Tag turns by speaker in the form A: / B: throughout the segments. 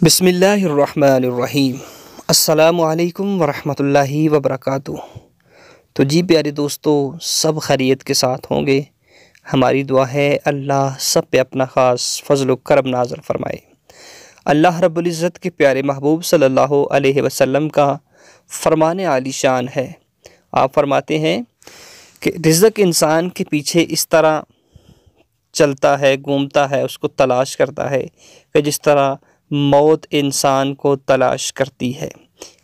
A: बिस्मिल्लाहिर्रहमानिर्रहीम। अस्सलामु अलैकुम वरहमतुल्लाहि वबरकातुहू। तो जी प्यारे दोस्तों, सब खैरियत के साथ होंगे। हमारी दुआ है अल्लाह सब पे अपना ख़ास फ़ज़ल व करम नाज़िल फ़रमाए। अल्लाह रब्बुल इज़्ज़त के प्यारे महबूब सल्लल्लाहु अलैहि वसल्लम का फ़रमान आली शान है। आप फरमाते हैं कि रिज़्क़ इंसान के पीछे इस तरह चलता है, घूमता है, उसको तलाश करता है कि जिस तरह मौत इंसान को तलाश करती है,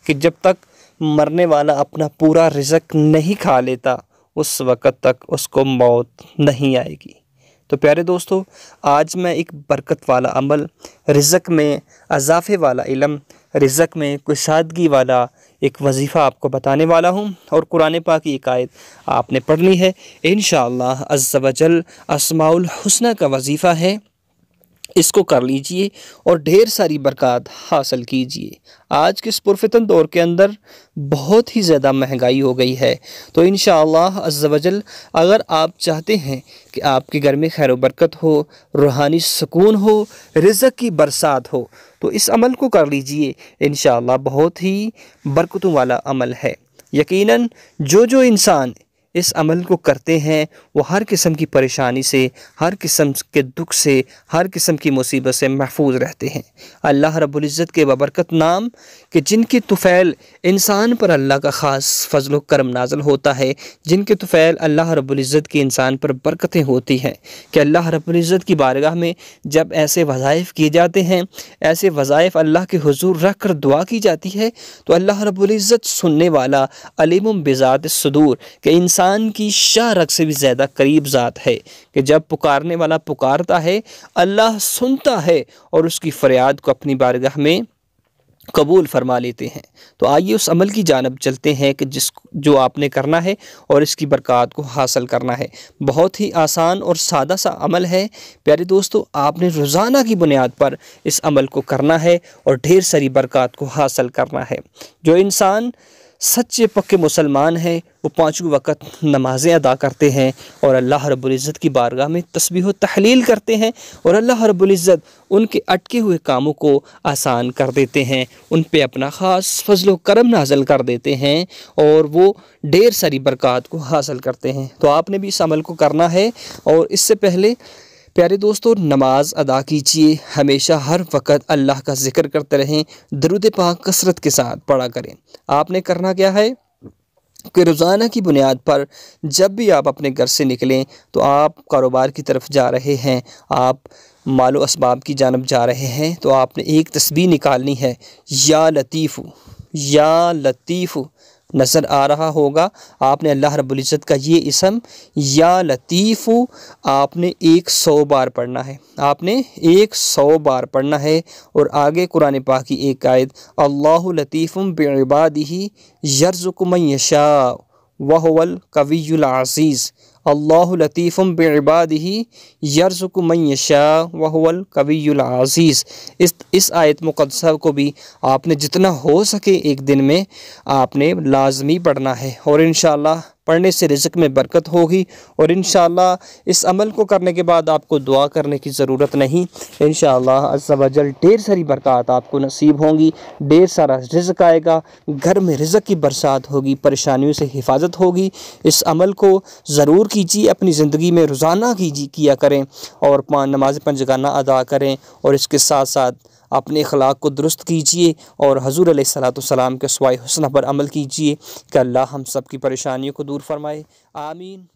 A: कि जब तक मरने वाला अपना पूरा रिज़्क़ नहीं खा लेता उस वक़्त तक उसको मौत नहीं आएगी। तो प्यारे दोस्तों, आज मैं एक बरकत वाला अमल, रिज़्क़ में इज़ाफ़े वाला इल्म, रिज़्क़ में कुशादगी वाला एक वजीफ़ा आपको बताने वाला हूँ। और कुरान पाक की एक आयत आपने पढ़नी है इंशाअल्लाह अज़्ज़ व जल। अस्माउल हुस्ना का वजीफ़ा है, इसको कर लीजिए और ढेर सारी बरक़ात हासिल कीजिए। आज के इस पुरफ़ितन दौर के अंदर बहुत ही ज़्यादा महंगाई हो गई है, तो इंशाअल्लाह अज़्ज़ व जल अगर आप चाहते हैं कि आपके घर में खैर व बरकत हो, रूहानी सुकून हो, रिज़्क़ की बरसात हो, तो इस अमल को कर लीजिए। इंशाअल्लाह बहुत ही बरकतों वाला अमल है। यकीनन जो इंसान इस अमल को करते हैं वो हर किस्म की परेशानी से, हर किस्म के दुख से, हर किस्म की मुसीबत से महफूज रहते हैं। अल्लाह रब्बुल इज़्ज़त के बबरकत नाम कि जिनके तुफ़ैल इंसान पर अल्लाह का ख़ास फ़ज़ल व करम नाज़िल होता है, जिनके तुफ़ैल अल्लाह रब्बुल इज़्ज़त की इंसान पर बरकतें होती हैं, कि अल्लाह रब्बुल इज़्ज़त की बारगाह में जब ऐसे वज़ाइफ़ किए जाते हैं, ऐसे वज़ाइफ़ अल्लाह के हुज़ूर रख कर दुआ की जाती है, तो अल्लाह रब्बुल इज़्ज़त सुनने वाला, अलीमुम बिज़ात सुदूर, कि इंसान की शाह रग से भी ज़्यादा करीब ज़ात है, कि जब पुकारने वाला पुकारता है अल्लाह सुनता है और उसकी फ़रियाद को अपनी बारगाह में कबूल फरमा लेते हैं। तो आइए उस अमल की जानब चलते हैं कि जो आपने करना है और इसकी बरक़ात को हासिल करना है। बहुत ही आसान और सादा सा अमल है प्यारे दोस्तों। आपने रोज़ाना की बुनियाद पर इस अमल को करना है और ढेर सारी बरक़ात को हासिल करना है। जो इंसान सच्चे पक्के मुसलमान हैं वो पाँचों वक़्त नमाज़ें अदा करते हैं और अल्लाह रब्बुल इज़्ज़त की बारगाह में तस्बीह व तहलील करते हैं, और अल्लाह रब्बुल इज़्ज़त उनके अटके हुए कामों को आसान कर देते हैं, उन पे अपना ख़ास फ़ज़ल व करम नाज़िल कर देते हैं और वो ढेर सारी बरक़ात को हासिल करते हैं। तो आपने भी इस अमल को करना है। और इससे पहले प्यारे दोस्तों, नमाज अदा कीजिए, हमेशा हर वक़्त अल्लाह का ज़िक्र करते रहें, दरूद पाक कसरत के साथ पढ़ा करें। आपने करना क्या है कि रोज़ाना की बुनियाद पर जब भी आप अपने घर से निकलें, तो आप कारोबार की तरफ जा रहे हैं, आप मालो असबाब की जानब जा रहे हैं, तो आपने एक तस्बीह निकालनी है, या लतीफ़ु, या लतीफ़ु नज़र आ रहा होगा। आपने अल्लाह रब्बुल इज़्ज़त का ये इसम या लतीफ़ु आपने 100 बार पढ़ना है, आपने 100 बार पढ़ना है। और आगे कुरान पाक की एक आयत, अल्लाहु लतीफ़ुम बिइबादिही यर्ज़ुक़ु मन यशा व हुवल कवियुल अज़ीज़। अल्लाहु लतीफ़ुम बिइबादिही यर्ज़ुक़ु मन यशा व हुवल कवियुल अज़ीज़। इस आयत मुक़द्दसा को भी आपने जितना हो सके एक दिन में आपने लाज़मी पढ़ना है, और इंशाअल्लाह पढ़ने से रिज़्क़ में बरकत होगी। और इंशाअल्लाह इस अमल को करने के बाद आपको दुआ करने की ज़रूरत नहीं। इंशाअल्लाह अज़्ज़ व जल ढेर सारी बरक़ात आपको नसीब होंगी, ढेर सारा रिज़्क़ आएगा, घर में रिज़्क़ की बरसात होगी, परेशानियों से हिफाजत होगी। इस अमल को ज़रूर कीजिए, अपनी ज़िंदगी में रोज़ाना किया करें और नमाज़ पंजगाना अदा करें, और इसके साथ साथ अपने अखलाक को दुरुस्त कीजिए और हज़ूर अलैहिस्सलाम के अस्वाए हुस्ना पर अमल कीजिए कि अल्लाह हम सब की परेशानियों को दूर फरमाए। आमीन।